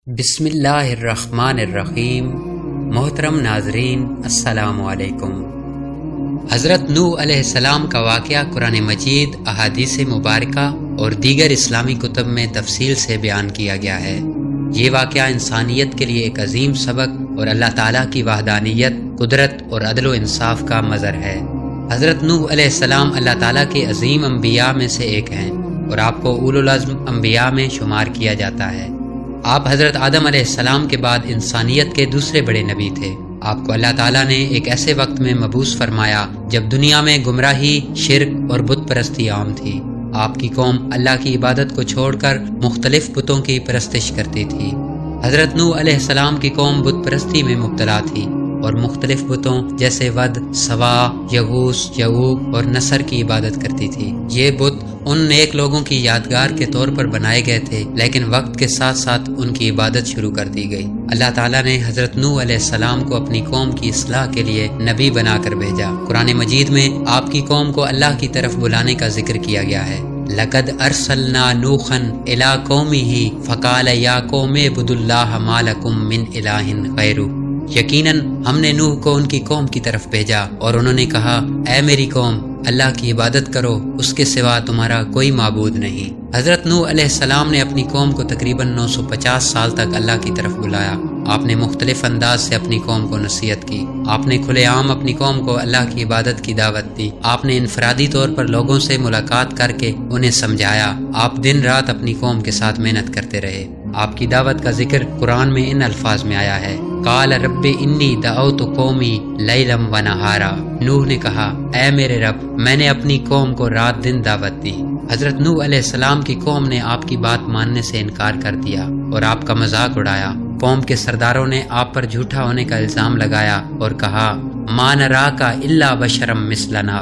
بسم اللہ الرحمن الرحیم۔ محترم ناظرین، السلام علیکم۔ حضرت نوح علیہ السلام کا واقعہ قرآن مجید، احادیث مبارکہ اور دیگر اسلامی کتب میں تفصیل سے بیان کیا گیا ہے۔ یہ واقعہ انسانیت کے لیے ایک عظیم سبق اور اللہ تعالیٰ کی وحدانیت، قدرت اور عدل و انصاف کا مظہر ہے۔ حضرت نوح علیہ السلام اللہ تعالیٰ کے عظیم انبیاء میں سے ایک ہیں اور آپ کو اولو العزم انبیاء میں شمار کیا جاتا ہے۔ آپ حضرت آدم علیہ السلام کے بعد انسانیت کے دوسرے بڑے نبی تھے۔ آپ کو اللہ تعالیٰ نے ایک ایسے وقت میں مبعوث فرمایا جب دنیا میں گمراہی، شرک اور بت پرستی عام تھی۔ آپ کی قوم اللہ کی عبادت کو چھوڑ کر مختلف بتوں کی پرستش کرتی تھی۔ حضرت نوح علیہ السلام کی قوم بت پرستی میں مبتلا تھی اور مختلف بتوں جیسے ود، سوا، یغوث، یعوق اور نصر کی عبادت کرتی تھی۔ یہ بت ان نیک لوگوں کی یادگار کے طور پر بنائے گئے تھے، لیکن وقت کے ساتھ ساتھ ان کی عبادت شروع کر دی گئی۔ اللہ تعالیٰ نے حضرت نوح علیہ السلام کو اپنی قوم کی اصلاح کے لیے نبی بنا کر بھیجا۔ قرآن مجید میں آپ کی قوم کو اللہ کی طرف بلانے کا ذکر کیا گیا ہے۔ لَقَدْ أَرْسَلْنَا نُوحًا إِلَىٰ قَوْمِهِ فَقَالَ يَا قَوْمِ اعْبُدُوا اللَّهَ مَا لَكُم مِّنْ إِلَٰهٍ غَيْرُهُ۔ یقیناً ہم نے نوح کو ان کی قوم کی طرف بھیجا اور انہوں نے کہا، اے میری قوم، اللہ کی عبادت کرو، اس کے سوا تمہارا کوئی معبود نہیں۔ حضرت نوح علیہ السلام نے اپنی قوم کو تقریباً 950 سال تک اللہ کی طرف بلایا۔ آپ نے مختلف انداز سے اپنی قوم کو نصیحت کی۔ آپ نے کھلے عام اپنی قوم کو اللہ کی عبادت کی دعوت دی۔ آپ نے انفرادی طور پر لوگوں سے ملاقات کر کے انہیں سمجھایا۔ آپ دن رات اپنی قوم کے ساتھ محنت کرتے رہے۔ آپ کی دعوت کا ذکر قرآن میں ان الفاظ میں آیا ہے، قال رب انی دعوت قومی لیلا ونہارا۔ نوح نے کہا، اے میرے رب، میں نے اپنی قوم کو رات دن دعوت دی۔ حضرت نوح علیہ السلام کی قوم نے آپ کی بات ماننے سے انکار کر دیا اور آپ کا مذاق اڑایا۔ قوم کے سرداروں نے آپ پر جھوٹا ہونے کا الزام لگایا اور کہا، ما نراک الا بشرا مثلنا،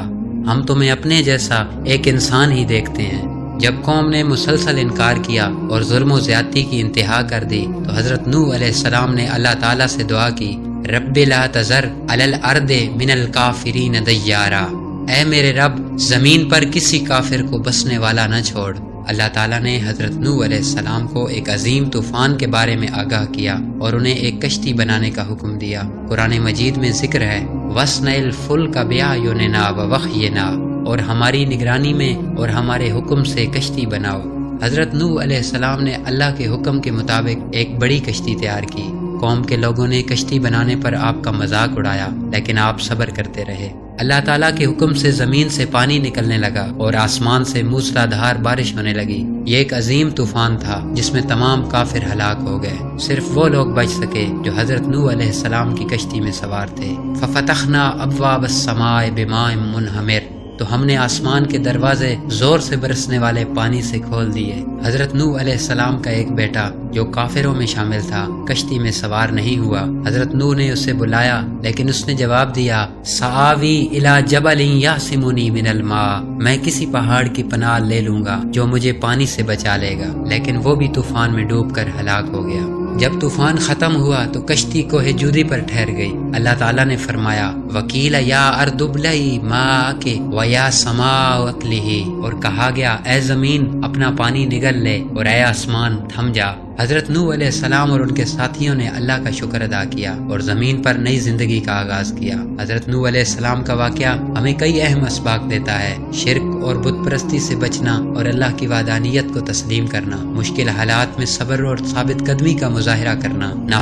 ہم تمہیں اپنے جیسا ایک انسان ہی دیکھتے ہیں۔ جب قوم نے مسلسل انکار کیا اور ظلم و زیادتی کی انتہا کر دی تو حضرت نوح علیہ السلام نے اللہ تعالیٰ سے دعا کی، رب لا تذر علی الارض من الکافرین دیارا، اے میرے رب، زمین پر کسی کافر کو بسنے والا نہ چھوڑ۔ اللہ تعالیٰ نے حضرت نوح علیہ السلام کو ایک عظیم طوفان کے بارے میں آگاہ کیا اور انہیں ایک کشتی بنانے کا حکم دیا۔ قرآن مجید میں ذکر ہے، وَاصْنَعِ الْفُلْكَ بِأَعْيُنِنَا وَوَحْيِنَا، اور ہماری نگرانی میں اور ہمارے حکم سے کشتی بناؤ۔ حضرت نوح علیہ السلام نے اللہ کے حکم کے مطابق ایک بڑی کشتی تیار کی۔ قوم کے لوگوں نے کشتی بنانے پر آپ کا مذاق اڑایا، لیکن آپ صبر کرتے رہے۔ اللہ تعالیٰ کے حکم سے زمین سے پانی نکلنے لگا اور آسمان سے موسلادھار بارش ہونے لگی۔ یہ ایک عظیم طوفان تھا جس میں تمام کافر ہلاک ہو گئے۔ صرف وہ لوگ بچ سکے جو حضرت نوح علیہ السلام کی کشتی میں سوار تھے۔ فَفَتَحْنَا أَبْوَابَ السَّمَاءِ بِمَاءٍ مُنْهَمِرٍ، تو ہم نے آسمان کے دروازے زور سے برسنے والے پانی سے کھول دیے۔ حضرت نوح علیہ السلام کا ایک بیٹا جو کافروں میں شامل تھا کشتی میں سوار نہیں ہوا۔ حضرت نوح نے اسے بلایا، لیکن اس نے جواب دیا، سآوی الی جبل یعصمنی من الماء، میں کسی پہاڑ کی پناہ لے لوں گا جو مجھے پانی سے بچا لے گا، لیکن وہ بھی طوفان میں ڈوب کر ہلاک ہو گیا۔ جب طوفان ختم ہوا تو کشتی کوہ جودی پر ٹھہر گئی۔ اللہ تعالیٰ نے فرمایا، وَقِيلَ يَا أَرْضُ ابْلَعِي مَاءَكِ وَيَا سَمَاءُ أَقْلِعِي، اور کہا گیا، اے زمین اپنا پانی نگل لے اور اے آسمان تھم جا۔ حضرت نوح علیہ السلام اور ان کے ساتھیوں نے اللہ کا شکر ادا کیا اور زمین پر نئی زندگی کا آغاز کیا۔ حضرت نوح علیہ السلام کا واقعہ ہمیں کئی اہم اسباق دیتا ہے، شرک اور بت پرستی سے بچنا اور اللہ کی وحدانیت کو تسلیم کرنا، مشکل حالات میں صبر اور ثابت قدمی کا مظاہرہ کرنا،